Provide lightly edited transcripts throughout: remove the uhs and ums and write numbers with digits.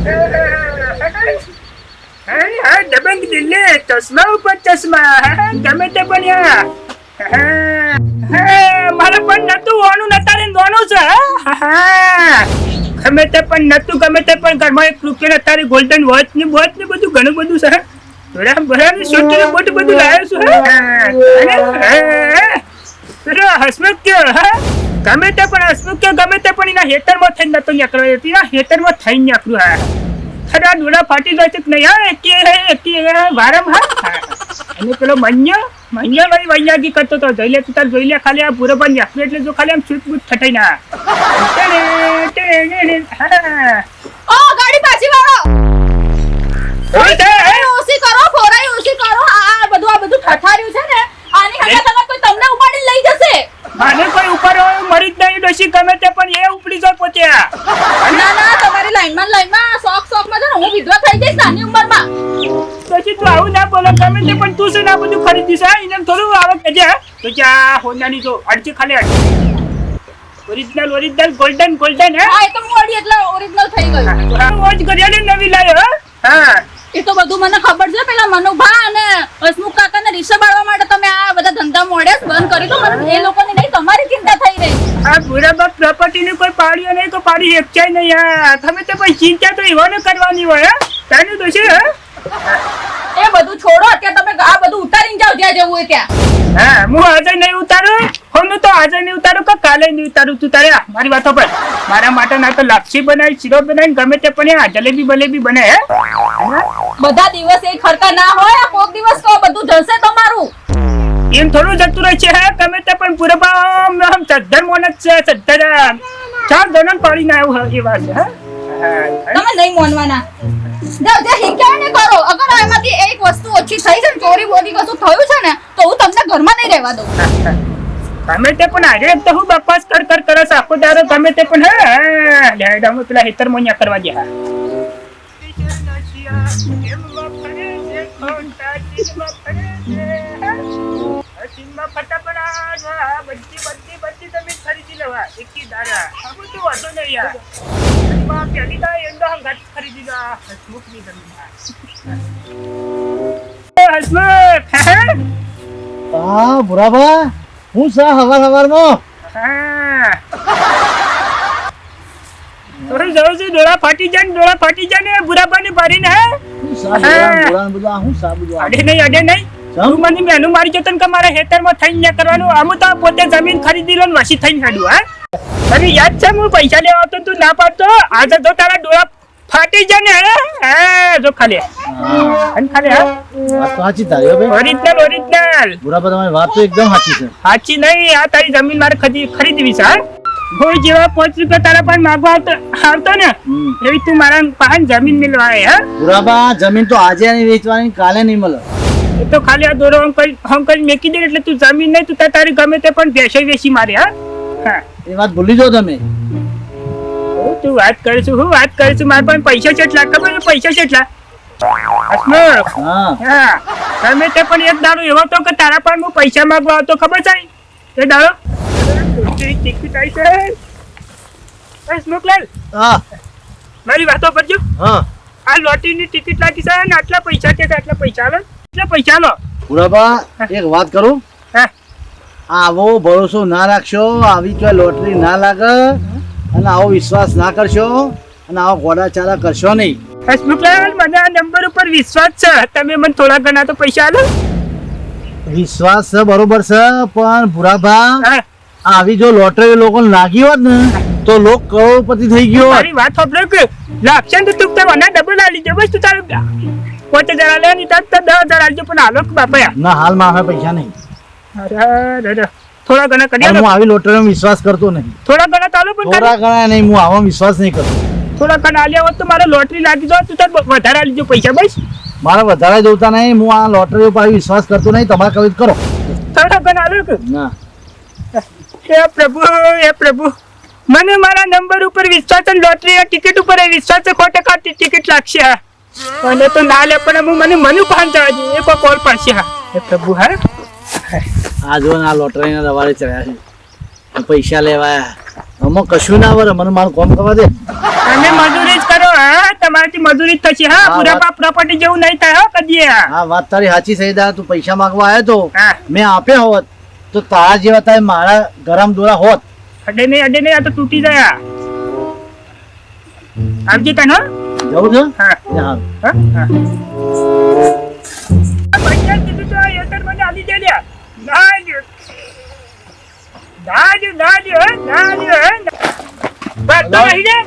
હા દબંગ દિલ્હી ચશ્મા ઉપર ચશ્મા ગમે તે પણ મારે પણ નતું ઓનું નતારે દોનું છે ગમે તે પણ નતું ગમે તે પણ ઘરમાં 1 રૂપિયા તારી ગોલ્ડન વોચ ને બધું ઘણું બધું છે બરાબર સોટને બધું લાવ્યો છું હસમુખ ગમે તે પણ હસમુખ ગમે તે પણ એના હેતરમાં થઈને નતો નીકળ્યો એના હેતરમાં થઈને નીકળ્યું ખરા ડોળા ફાટી જાય છે નહીં કે વારમ અને પેલો મન્ય ભાઈ વૈયાગી કરતો તો જોઈ લે તું તાર જોઈ લે ખાલી આ પૂરો પણ નીકળે એટલે જો ખાલી આમ છૂટબૂટ થટાઈ ના ઓ ગાડી પાછી વાળો ઓસી કરો ફોરાઈ ઓસી કરો આ બધું ઠઠાર્યું છે ને આની હંગા તમે કોઈ તમને ઉપાડીને લઈ જશે માને કોઈ ઉપર મરી જ નહીં ડોશી ગમે તે પણ એ ઉપડી જાય પોતે ના તમારી લાઈનમાં શોખ માં હું વિધવા થઈ જઈશ નાની ઉંમરમાં પછી તું આવું ના બોલો ગમે તે પણ તું છે ને બધું ખરીદી છે એને થોડું આવક કહેજે તો ક્યાં હોનાની જો અડચી ખાલી ઓરિજિનલ ગોલ્ડન હા એ તો મોડી એટલે ઓરિજિનલ થઈ ગયું વોચ કર્યા ને નવી લાયો હા એ તો બધું મને ખબર છે પેલા મનુભા અને હસમુખ કાકાને રિક્ષા બાળવા માટે તમે આ બધા ધંધા મોડ્યા બંધ કરી તો મને એ લોકોને નહીં તમારી ચિંતા થઈ રહી આ બુરાબા પ્રોપર્ટીની કોઈ પાડ્યો નહીં કોઈ પાડી એકચાય નહીં યાર તમે તો કોઈ ચિંતા તો એવાનો કરવાની હોય તાનું તો છે એ બધું છોડો અત્યારે તમે આ બધું ઉતારીને જાઓ જ્યાં જવું હોય ત્યાં હા હું આજે નહીં ઉતારું હું તો આજે નહીં ઉતારું કે કાલે નહીં ઉતારું તું તારે મારી વાતો પર મારા માટે ના તો લાપસી બનાવી શીરો બનાવી ગમે તે પણ જલેબી બનાવે બધા દિવસ એક ખરકા ના હોય કોક દિવસ તો બધું જશે તમારું એમ થોડું જતું રહે છે ગમે તે પણ પૂરા સદ્ધર મોનત છે સદ્ધર 4 દોનન પાડી ના આવ્યું એ વાત છે તમે નહીં મોનવાના જાવ હિકાયને કરો અગર આમાંથી એક વસ્તુ ઓછી થઈ છે ચોરી બોરી કશું થયું છે ને તો હું તમને ઘરમાં નહીં રહેવા દઉં ગમે તે પણ આજે તો હું બકવાસ કર આખો દારો ગમે તે પણ હા પેલા હેતર મોન્યા કરવા દે બધી તમે ખરીદી લેવા એકી દારા આવું તો વાંધો નહીં યાર પહેલી દા એંદો હંગાત ખરીદી લા હસમુખ ની હસમુખ હા બુરાબા હું સા હવારમાં હા થોડું જવું છું ડોળા ફાટી જાય ને બુરાબાને ભરીને અડે નહીં તું મને મેનું મારી જતન કે મારા હેતરમાં થઈને કરવાનું આમ તો પોતે જમીન ખરીદી લો ને વસી થઈને હાડું તને યાદ છે હું પૈસા લેવા આવતો તું ના પાડતો આજે તો તારા ડોળા ફાટી જાય ને જો ખાલી સાચી તારી ઓરિજિનલ બુરાબા તમારી વાત તો એકદમ સાચી છે સાચી નહીં આ તારી જમીન મારે ખરીદવી છે કોઈ જેવા 5 રૂપિયા તારા પાસે માંગવા આવતો ને એવી તું મારા પાસે જમીન મિલવા બુરાબા જમીન તો આજે નહીં વેચવાની કાલે નહીં મળે એ તો ખાલી આ દોરો અંકલ મેકી દે એટલે તું જમીન નહીં તું તારી ગમે તે પણ ભેંસો વેચી મારે હા એ વાત ભૂલી જાઓ તમે તું વાત કરીશું મારા પાસે પૈસા કેટલા ખબર છે પૈસા કેટલા હા ગમે તે પણ એક દાડો એવો તો કે તારા પાસે હું પૈસા માંગવા આવતો ખબર છે એ દાડો ટિકિટ આવી છે મોકલાલ મારી વાતો કરજો આ લોટરીની ટિકિટ લાગી છે ને આટલા પૈસા છે આટલા પૈસા લો બુરાબા એક વાત કરું આવો ભરોસો ના રાખશો આવી કોઈ લોટરી ના લાગે અને આવો વિશ્વાસ ના કરશો અને આવો ઘોડા ચાલા કરશો નહીં હસમુખલાલ મને આ નંબર ઉપર વિશ્વાસ છે તમે મને થોડા ઘણા તો પૈસા આલો વિશ્વાસ છે બરોબર છે પણ બુરાબા આવી જો લોટરી લોકો લાગી હોત ને તો લોક કરોડપતિ થઈ ગયો મારી વાત સાંભળો કે લાગશે ને તું મને ડબલ આલી દે બસ તું તારું 5000 લે ની તાર 10000 આલજો પણ આલો કે બાપા ના હાલ માં પૈસા નહીં અરે થોડા ઘણા કરી હું આવી લોટરીમાં વિશ્વાસ કરતો નહીં થોડા ઘણા ચાલો પણ થોડા ઘણા નહીં હું આવો વિશ્વાસ નહીં કરતો થોડા ઘણા આલ્યા હોત તો મારે લોટરી લાગી જાય તું તાર વધારે આલીજો પૈસા બસ મારે વધારે જોતા નહીં હું આ લોટરી ઉપર વિશ્વાસ કરતો નહીં તમારે કવિ કરો થોડા ઘણા આલો કે ના હે પ્રભુ મને મારા નંબર ઉપર વિશ્વાસ અને લોટરી ટિકિટ ઉપર વિશ્વાસ છે 100% ટિકિટ લાગશે મને તો ના લે પણ મને મનુ પાન જવા દે એક કોલ પડશે હે પ્રભુ આ જો ના લોટરી ના દવારે ચડ્યા છે પૈસા લેવાયા આમાં કશું ના વરે મને મારું કામ કરવા દે તમે મજૂરી જ કરો તમારે મારાથી મજૂરી જ થશે હા હા, પૂરા પ્રોપર્ટી જેવું નહીં થાય હો કદી હા વાત તારી સાચી સહીદા તું પૈસા માંગવા આવ્યો તો હા મેં આપ્યા હોત તો તારા જેવા તારે મારા ગરમ દોરા હોત. અડે નહીં આ તો તૂટી જાય આવજે તને હો જવું છે હા હા હા હા પૈસા કીધું તો હેતર મને આલી દે લ્યા બસ તો રહી જા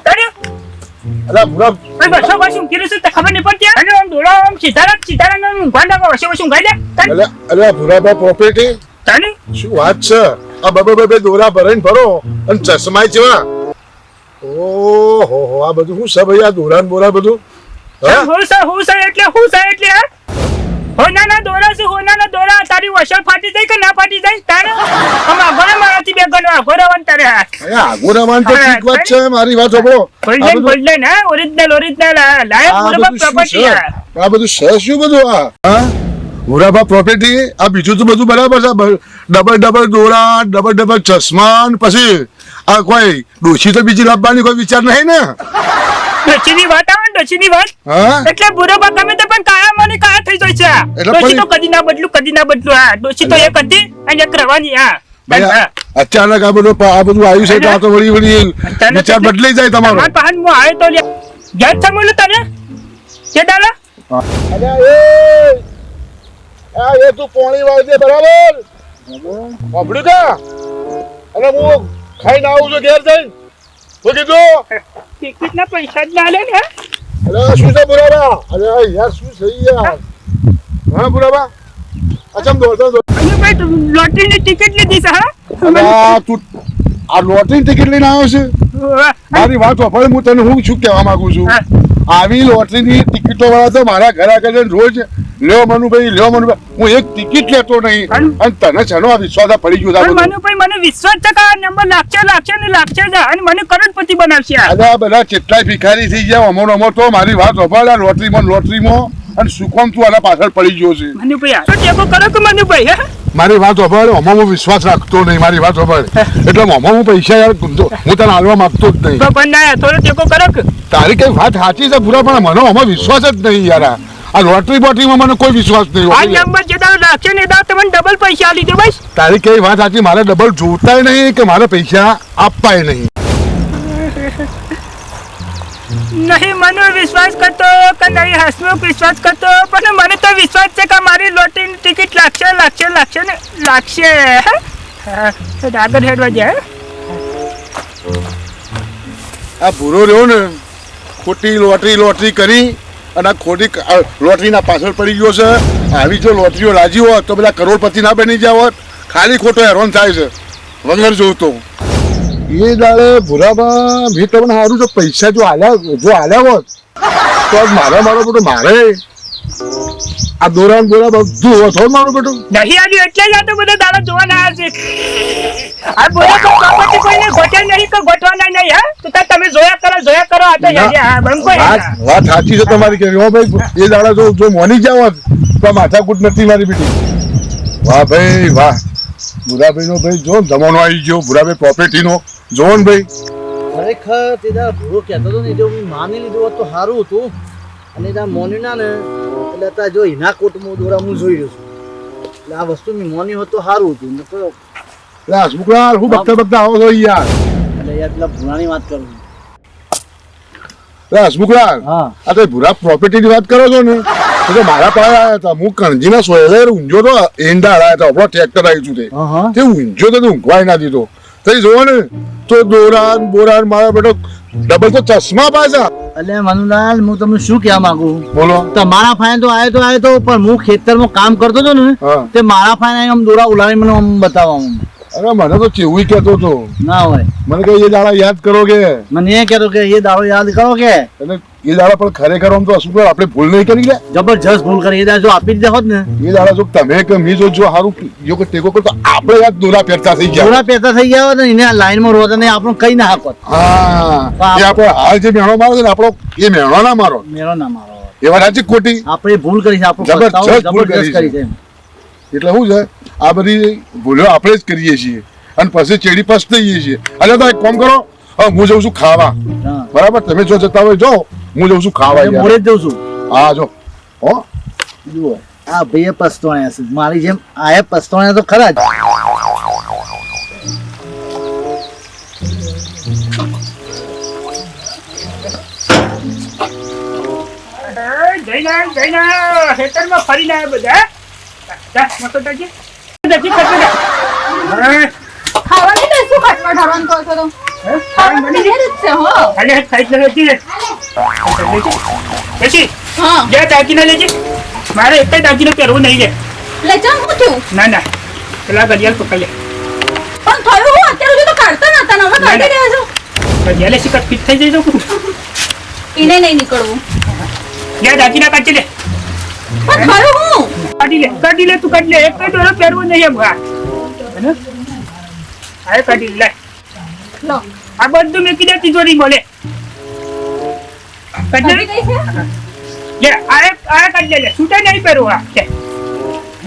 તારે અલા ભૂરા ભાઈ બસો બસ કીધું છે ખબર નહીં પડતી અને આમ દોડો આમ સીધા ઊંઘવા બસો બસ ઊંઘાઈ લે અલા ભૂરાબા પ્રોપર્ટી તને શું વાત છે આ બબે દોરા ભરાઈને ભરો અને ચશ્માય જેવા ઓહો હો આ બધું શું છે ભાઈ આ દોરા ને બોરા બધું હા હું છે એટલે હા હોનાના દોરા તારી વસળ ફાટી જાય કે ના ફાટી જાય તારે આમાં ઘણા મારાથી બે ગણવા ઘોરાવન તારે હા આગોરાવાન તો ઠીક વાત છે મારી વાત સાંભળો ગોલ્ડન હા ઓરિજિનલ લાયક પૂરા પ્રોપર્ટી આ બધું છે શું બધું હા ભૂરાબા પ્રોપર્ટી આ બીજું તો બધું બરાબર છે ડબલ દોરા ડબલ ચશ્મા ને પછી આ કોઈ ડોશી તો બીજી લાવવાની કોઈ વિચાર નહીં ને ડોશીની વાત આવે ને ડોશીની વાત હા એટલે બુરોબા ગમે તે પણ કાયા મને કાયા થઈ જાય છે એટલે ડોશી તો પણ- કદી ના બદલું હા ડોશી તો એક હતી અને એક રહેવાની હા બસ, હા. અચાનક આ બધું આવ્યું છે તો આ તો વળી અચાનક વિચાર એટલે- બદલાઈ જાય તમારો મારા પાહન હું આવ્યો તો લ્યા. યાદ છે મોલું તને કે દાદા એ તું પોણી વાળ દે બરાબર સાંભળ્યું કા અને હું ખાઈને આવું છું ઘેર જઈને શું કીધું ટિકિટના પૈસા જ ના લે ને અરે શું છે બુરાબા અરે યાર શું થઈ યાર હા બુરાબા અચ્છા દોડતો અને ભાઈ લોટરીની ટિકિટ લીધી છે હા અરે તું આ લોટરી ટિકિટ લઈને આવ્યો છે મારી વાત સાંભળ હું તને હું શું કહેવા માંગુ છું હા. આવી લોટરીની ટિકિટો વાળા તો મારા ઘરે આગળ રોજ લ્યો મનુભાઈ હું એક ટિકિટ લેતો નહીં અને તને છનો આ વિશ્વાસ પડી ગયો પણ છે મનુભાઈ મને વિશ્વાસ છે કે આ નંબર લાગશે જ અને મને કરોડપતિ બનાવશે આ. આ બધા કેટલાય ભિખારી થઈ ગયા અમો તો મારી વાત સાંભળ આ લોટરીમાં અને શું કોમ તું આના પાછળ પડી ગયો છે મનુભાઈ આ તો ટેકો કરો કે મનુભાઈ હે મારી વાત સાંભળ અમો વિશ્વાસ રાખતો નહીં મારી વાત સાંભળ એટલે હું પૈસા યાર હું તને હાલવા માંગતો જ નહીં તો પણ ના થોડો ટેકો કરો કે તારી કઈ વાત સાચી છે પૂરા પણ મને આમાં વિશ્વાસ જ નહીં યાર આ લોટરી બોટરીમાં મને કોઈ વિશ્વાસ નહીં આ હોતો. નંબર જે તારો લાગશે ને એ તમને ડબલ પૈસા આલી દે બસ તારી કઈ વાત સાચી મારે ડબલ જોતાય નહીં કે મારે પૈસા આપવાય નહીં નહીં મને વિશ્વાસ કરતો કે નહીં હસમુખ વિશ્વાસ કરતો પણ મને તો વિશ્વાસ છે કે મારી લોટરીની ટિકિટ લાગશે હા, તો આગળ હેડવા જાય આ ભૂરો રહ્યો ને ખોટી લોટરી કરી અને આ ખોટી લોટરીના પાછળ પડી ગયો છે આવી જો લોટરીઓ લાજી હોત તો બધા કરોડપતિ ના બની ગયા હોત ખાલી ખોટો હેરાન થાય છે વગર જોતો એ દાડે ભૂરામાં મેં તમને સારું જો પૈસા જો હાલ્યા હોત તો આજ મારો બધું મારે આ બોરા બધું હોત હો મારું બેટું નહીં આવ્યું એટલે જ આ તો બધા દાડા જોવાના આવ્યા છે આ બોલા તો પ્રોપર્ટી કોઈને ગોઠે નહીં કે ગોઠવાના નહીં હા તો તાર તમે જોયા કરો આ તો હા બંકો વાત સાચી છે તમારી કે હો ભાઈ એ દાડા જો મોની જાવ હોત તો માથાકૂટ નથી મારી બેટી વાહ ભાઈ વાહ ભૂરાભાઈ નો ભાઈ જો જમાનો આવી ગયો ભૂરાભાઈ પ્રોપર્ટી નો જોવો ને ભાઈ ખરેખર તે દાડા ભૂરો કહેતો હતો ને જો હું માની લીધું હોત તો સારું હતું અને ત્યાં મોન્યું ના ને એટલે ત્યાં જો એના કોટમાં દોરા હું જોઈ રહ્યો છું એટલે આ વસ્તુ મેં મોની હોત તો સારું હતું ને તો છોકરા હું બગતા આવો છો યાર એટલે યાર પેલા ભૂરાની વાત કરું હસમુખલા હા આ તો ભૂરા પ્રોપર્ટી ની વાત કરો છો ને તો મારા પાસે આવ્યા હતા હું કણજીના સોયલે ઊંઝો તો એંડા આવ્યા હતા આપણો ટ્રેક્ટર આવી છું હા તે ઊંઝો તો ઊંઘવાય ના દીધો તઈ જોવો ને તો દોરાન બોરાન મારા બેટો ડબલ તો ચશ્મા પાછા એટલે મનુલાલ હું તમને શું કહેવા માંગુ બોલો તમારા ફાયન તો આવ્યો તો પણ હું ખેતરમાં કામ કરતો હતો ને હા તે મારા ફાયન આમ દોરા ઉલાડી મને આમ બતાવવા અરે મને તો કેવું કહેતો હતો ના હોય મને કે એ દાડા યાદ કરો કે મને એ કહેતો કે એ દાડો યાદ કરો કે અને એ દાડા પણ ખરેખર આમ તો શું આપણે ભૂલ નહીં કરી લે જબરજસ્ત ભૂલ કરી એ દાડો જો આપી જ દે હોત ને એ દાડા જો તમે કે મી જો સારું જો કે ટેકો કરતો આપણે યાદ દોરા પહેરતા થઈ ગયા દોરા પેતા થઈ ગયા હોત ને એને લાઈનમાં રોત ને આપણું કઈ ના હાકત હા એ આપણે હાલ જે મેણો મારો છે ને આપણો એ મેણો ના મારો મેળો ના મારો એવા સાચી ખોટી આપણે ભૂલ કરી છે આપણું જબરજસ્ત પસ્તાવો ભૂલ જબરજસ્ત કરી કરી છે. છે એટલે શું છે આ બધી ભૂલો આપણે જ કરીએ છીએ અને પછી ચેડી પસ્તાઈએ છીએ અરે તો એક કામ કરો હવે હું જઉં છું ખાવા હા બરાબર તમે જો જતા હોય જો હું જઉં છું ખાવા હું યાર. મોડે જ જઉં છું. હા જો હો જુઓ આ ભાઈએ પસ્તાણ્યા છે મારી જેમ આએ પસ્તાણ્યા તો ખરા જ. જઈને ખેતરમાં ફરીને આવ્યા બધા. જા, મોટો થજે. નથી કરતો જા. હા, ખાવાની તો શું ખટવા ઢરવાનું કહો છો તો હા, ખાવાનું બની ઘેર જ છે હો હાલે હાથ ખાઈ જ નથી. પછી હા જા દાગીના લેજે. મારે એક દાગીનો પહેરવો નહીં લે. લે જા હું થયું ના ના, પેલા ઘડિયાળ પકડ લે. પણ થયું હું અત્યારે સુધી તો કાઢતા નતા ને હવે કાઢી રહ્યા છો ઘડિયાળે શીખર ફિટ થઈ જાય તો એને નહીં નીકળવું જા દાગીના કાઢી લે. પણ થયું હું કાઢી લે તું કાઢી લે. એક ડોરો પહેરવો નહીં એમ. હા આ કાઢી લે. લો આ બધું મેકી દે તિજોરી બોલે. કાઢી કાઢી ગઈ છે લે. આ કાઢી લે. છૂટા નહીં પહેરવું. હા છે.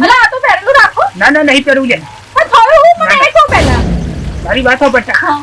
ભલે આ તો પહેરેલું રાખો ના ના નહીં પહેરવું લે. પણ થયું હું મને એ કહો પહેલા મારી વાતો પડતા. હા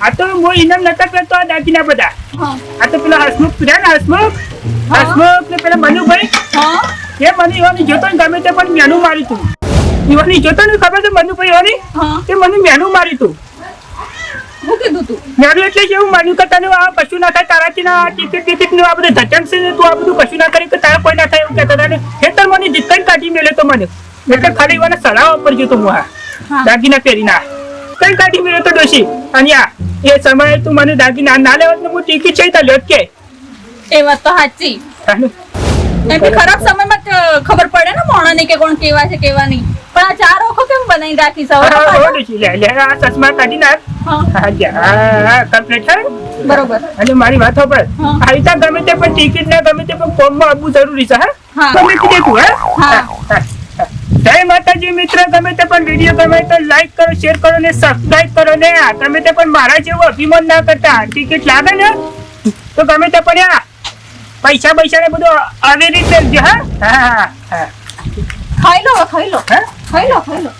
આ તો હું ઇનામ નતા કરતો આ દાગીના બધા. હા આ તો પેલા હસમુખ છે ને હસમુખ હા. હસમુખ ને પેલા મનુભાઈ હા એ મને એવાની જોતો ને ગમે તે પણ મેનું મારી તું. એવાની જોતો ને ખબર છે મનુભાઈ એવાની હા તે મને મેનું મારી તું. હું કીધું તું મેરું એટલે જ એવું માન્યું કે તને આ કશું ના થાય તારાથી ના ટિકિટ નું આ બધું ધચન છે ને તું આ બધું કશું ના કરી કે તારા કોઈ ના થાય એવું કહેતા હતા. ખેતર મને દીકરી કાઢી મેલે તો મને એટલે ખાલી મને સલાહ ઉપર ગયો તો હું હા. દાગીના પહેરીના કઈ કાઢી મેળ્યો તો ડોશી. અને એ સમયે તું મને દાગીના ના લેવત ને હું ટિકિટ છે તો લ્યો જ કે. એ વાત તો સાચી એમ કે ખરાબ સમયમાં જ ખબર પડે ને મોણાને કે કોણ કેવા છે કેવા નહીં પણ આ ચાર ઓખો કેમ બનાવી રાખી સવારે લે લે આ ચશ્મા કાઢી નાખ. હા હા જા હા કમ્પ્લીટ થાય. બરોબર અને મારી વાત પર હા. આઈતા ગમે તે પણ ટિકિટ ના ગમે તે પણ ફોર્મમાં આવવું જરૂરી છે. હા. ગમે તે દેખું હા. જય માતાજી મિત્ર. ગમે તે પણ વિડીયો ગમે તો લાઈક કરો શેર કરો ને સબસ્ક્રાઇબ કરો ને ગમે તે પણ મારા જેવું અભિમાન ના કરતા. ટિકિટ લાગે ને તો ગમે તે પણ પૈસા ને બધું આવી રીતે જ. હા હા હા ખાઈ લો ખાઈ લો હા ખાઈ લો ખાઈ લો